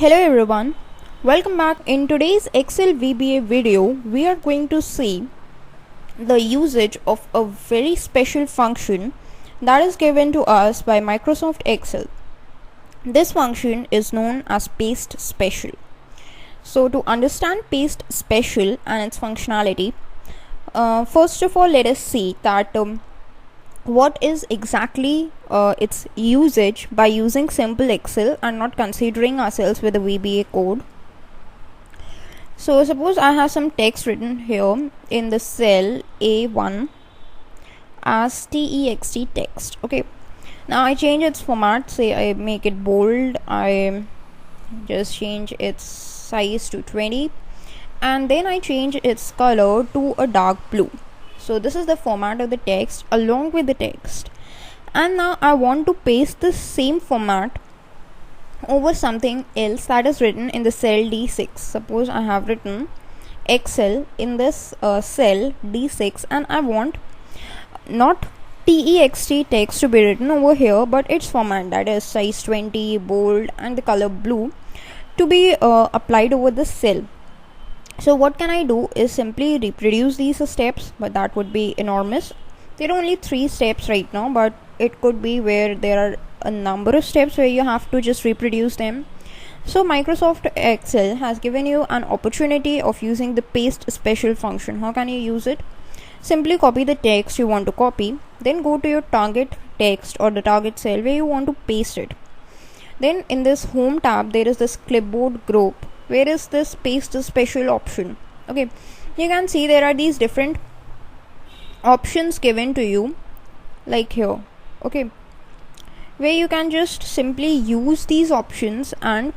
Hello everyone, welcome back. In today's Excel VBA video, we are going to see the usage of a very special function that is given to us by Microsoft Excel. This function is known as PasteSpecial. So to understand PasteSpecial and its functionality, first of all let us see that what is exactly its usage by using simple Excel and not considering ourselves with the VBA code. So suppose I have some text written here in the cell A1 as text text. Okay, now I change its format, say I make it bold, I just change its size to 20, and then I change its color to a dark blue. So this is the format of the text along with the text, and now I want to paste the same format over something else that is written in the cell D6. Suppose I have written Excel in this cell D6 and I want not text text to be written over here, but its format, that is size 20, bold and the color blue, to be applied over the cell. So what can I do is simply reproduce these steps, but that would be enormous. There are only 3 steps right now, but it could be where there are a number of steps where you have to just reproduce them. So Microsoft Excel has given you an opportunity of using the PasteSpecial function. How can you use it? Simply copy the text you want to copy, then go to your target text or the target cell where you want to paste it. Then in this home tab there is this clipboard group. Where is this PasteSpecial option? Okay, you can see there are these different options given to you, like here. Okay, where you can just simply use these options, and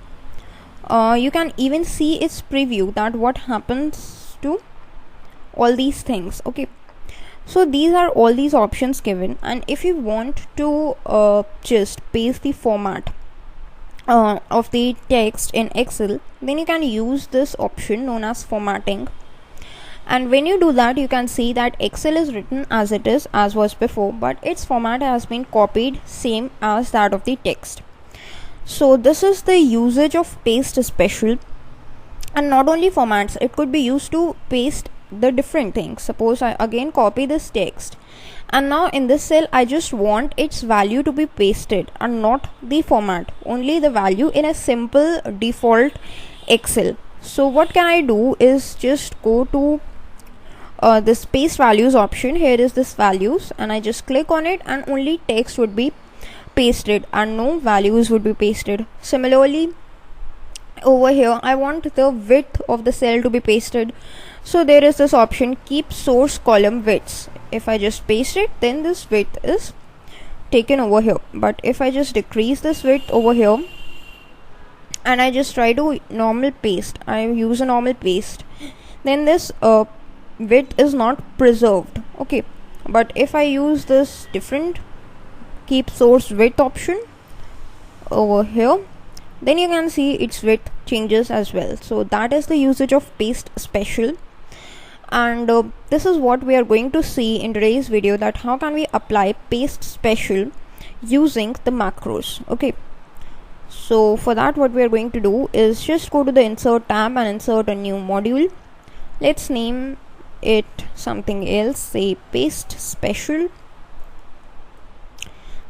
you can even see its preview, that what happens to all these things. Okay, so these are all these options given, and if you want to just paste the format of the text in Excel, then you can use this option known as formatting. And when you do that, you can see that Excel is written as it is, as was before, but its format has been copied same as that of the text. So this is the usage of PasteSpecial. And not only formats, it could be used to paste the different things. Suppose I again copy this text, and now in this cell I just want its value to be pasted and not the format, only the value in a simple default Excel. So what can I do is just go to this paste values option. Here is this values, and I just click on it, and only text would be pasted and no values would be pasted. Similarly over here I want the width of the cell to be pasted, so there is this option, keep source column widths. If I just paste it, then this width is taken over here. But if I just decrease this width over here and I just try to normal paste, I use a normal paste, then this width is not preserved. Okay, but if I use this different keep source width option over here, then you can see its width changes as well. So that is the usage of PasteSpecial, and this is what we are going to see in today's video, that how can we apply PasteSpecial using the macros. Okay, so for that what we are going to do is just go to the insert tab and insert a new module. Let's name it something else, say PasteSpecial,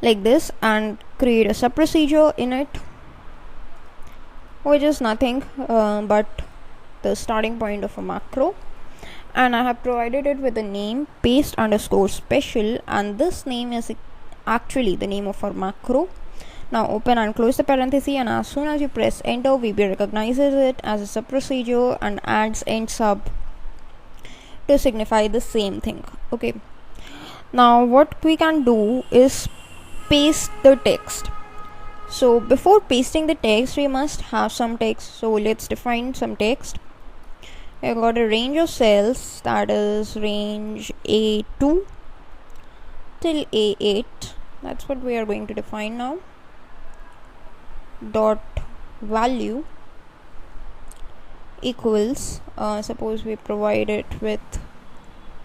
like this, and create a sub procedure in it, which is nothing but the starting point of a macro, and I have provided it with the name paste_special, and this name is actually the name of our macro. Now open and close the parenthesis, and as soon as you press enter, VBA recognizes it as a sub procedure and adds end sub to signify the same thing. Okay, now what we can do is paste the text. So before pasting the text, we must have some text. So let's define some text. I got a range of cells, that is range A2 till A8. That's what we are going to define now. Dot value equals, suppose we provide it with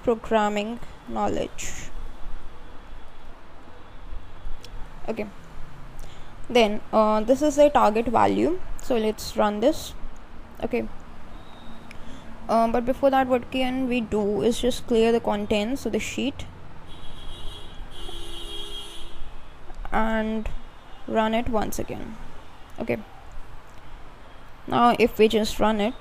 programming knowledge. Okay, Then this is a target value, So let's run this. Okay, but before that, what can we do is just clear the contents of the sheet and run it once again. Okay, now if we just run it,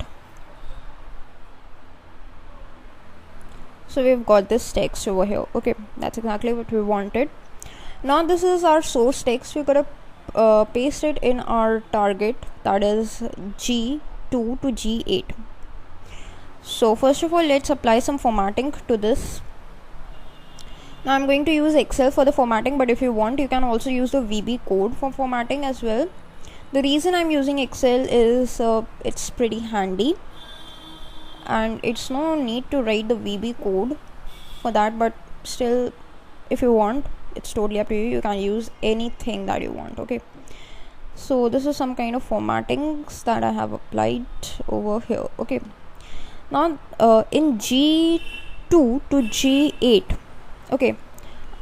so we've got this text over here. Okay, that's exactly what we wanted. Now this is our source text. We're gonna paste it in our target, that is G2 to G8. So first of all, let's apply some formatting to this. Now I'm going to use Excel for the formatting, but if you want, you can also use the VB code for formatting as well. The reason I'm using Excel is it's pretty handy, and it's no need to write the VB code for that, but still, if you want, it's totally up to you. You can use anything that you want. Okay, so this is some kind of formattings that I have applied over here. Okay, now in G2 to G8, okay,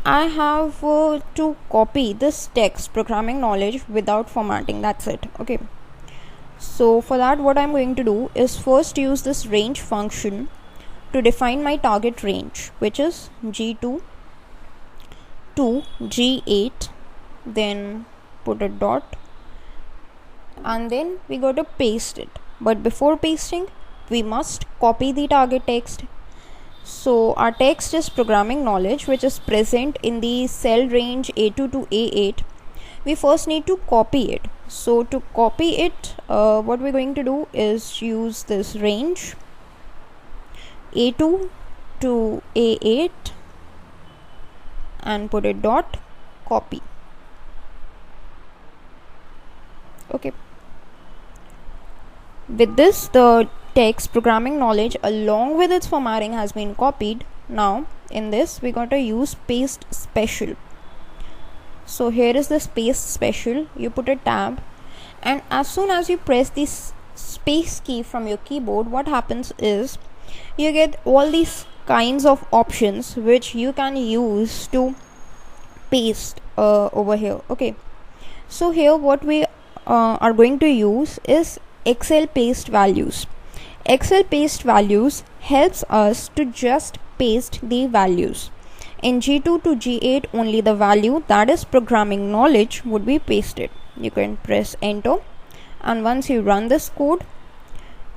I have to copy this text programming knowledge without formatting. That's it. Okay, so for that, what I'm going to do is first use this range function to define my target range, which is G2 to G8, then put a dot, and then we got to paste it. But before pasting, we must copy the target text. So our text is programming knowledge, which is present in the cell range A2 to A8. We first need to copy it. So to copy it, what we're going to do is use this range A2 to A8 and put a dot, copy. Okay, with this, the text programming knowledge along with its formatting has been copied. Now in this, we got to use PasteSpecial. So here is the PasteSpecial. You put a tab, and as soon as you press this space key from your keyboard, what happens is you get all these kinds of options which you can use to paste over here. Okay, so here what we are going to use is Excel paste values. Excel paste values helps us to just paste the values. In G2 to G8, only the value, that is programming knowledge, would be pasted. You can press enter, and once you run this code,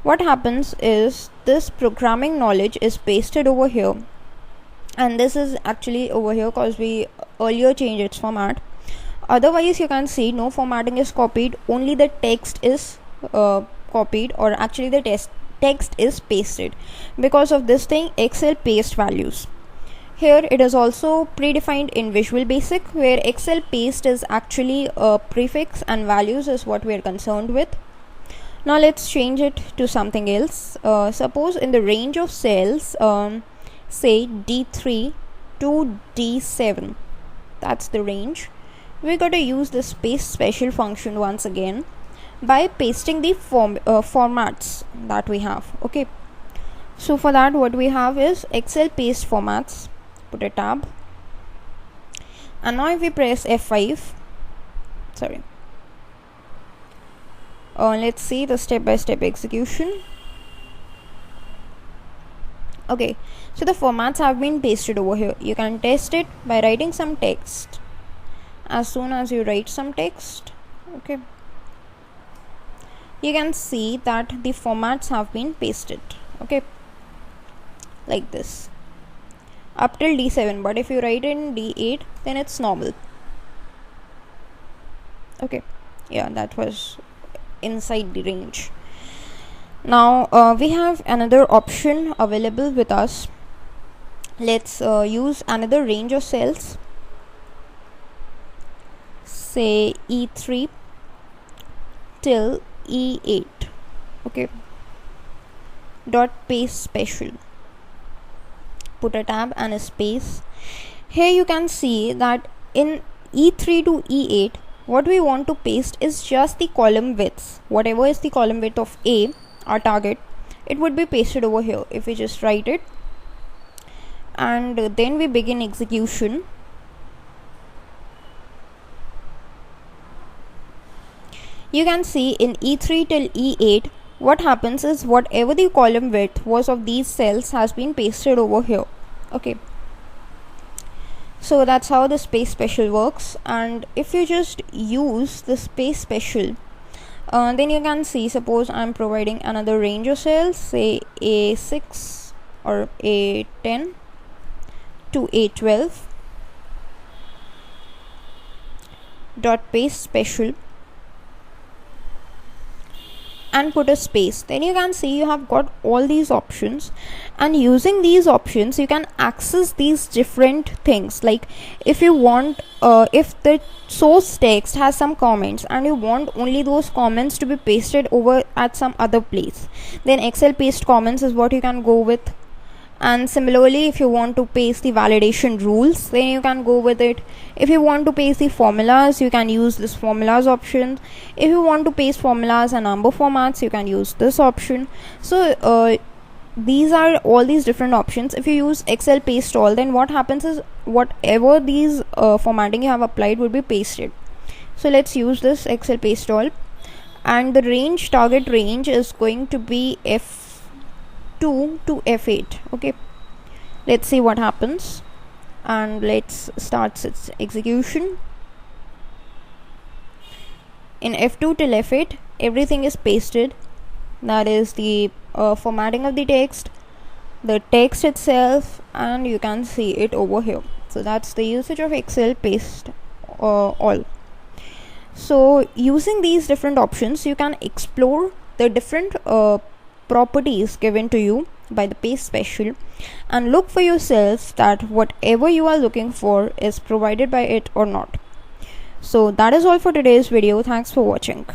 what happens is this programming knowledge is pasted over here, and this is actually over here because we earlier changed its format. Otherwise, you can see no formatting is copied, only the text is copied, or actually the text is pasted. Because of this thing, Excel paste values. Here it is also predefined in Visual Basic, where Excel paste is actually a prefix and values is what we are concerned with. Now let's change it to something else. Suppose in the range of cells, say D3 to D7, that's the range. We got to use this PasteSpecial function once again by pasting the formats that we have. Okay, so for that, what we have is Excel paste formats. Put a tab, and now if we press F5, let's see the step-by-step execution. Okay, so the formats have been pasted over here. You can test it by writing some text. As soon as you write some text, okay, you can see that the formats have been pasted. Okay, like this up till D7, but if you write in D8, then it's normal. Okay, yeah, that was inside the range. Now we have another option available with us. Let's use another range of cells, say E3 till E8. Okay, dot PasteSpecial. Put a tab and a space. Here you can see that in E3 to E8, what we want to paste is just the column widths. Whatever is the column width of A, our target, it would be pasted over here. If we just write it and then we begin execution, you can see in E3 till E8 what happens is whatever the column width was of these cells has been pasted over here. Okay, so that's how the PasteSpecial works. And if you just use this PasteSpecial, then you can see, suppose I'm providing another range of cells, say A6 or A10 to A12 dot PasteSpecial and put a space, then you can see you have got all these options, and using these options you can access these different things. Like if you want, if the source text has some comments and you want only those comments to be pasted over at some other place, then Excel paste comments is what you can go with. And similarly, if you want to paste the validation rules, then you can go with it. If you want to paste the formulas, you can use this formulas option. If you want to paste formulas and number formats, you can use this option. So these are all these different options. If you use Excel paste all, then what happens is whatever these formatting you have applied will be pasted. So let's use this Excel paste all, and the range, target range is going to be F2 to F8. Okay, let's see what happens, and let's start its execution. In F2 till F8 everything is pasted, that is the formatting of the text text itself, and you can see it over here. So that's the usage of Excel paste all. So using these different options you can explore the different properties given to you by the PasteSpecial, and look for yourself that whatever you are looking for is provided by it or not. So that is all for today's video. Thanks for watching.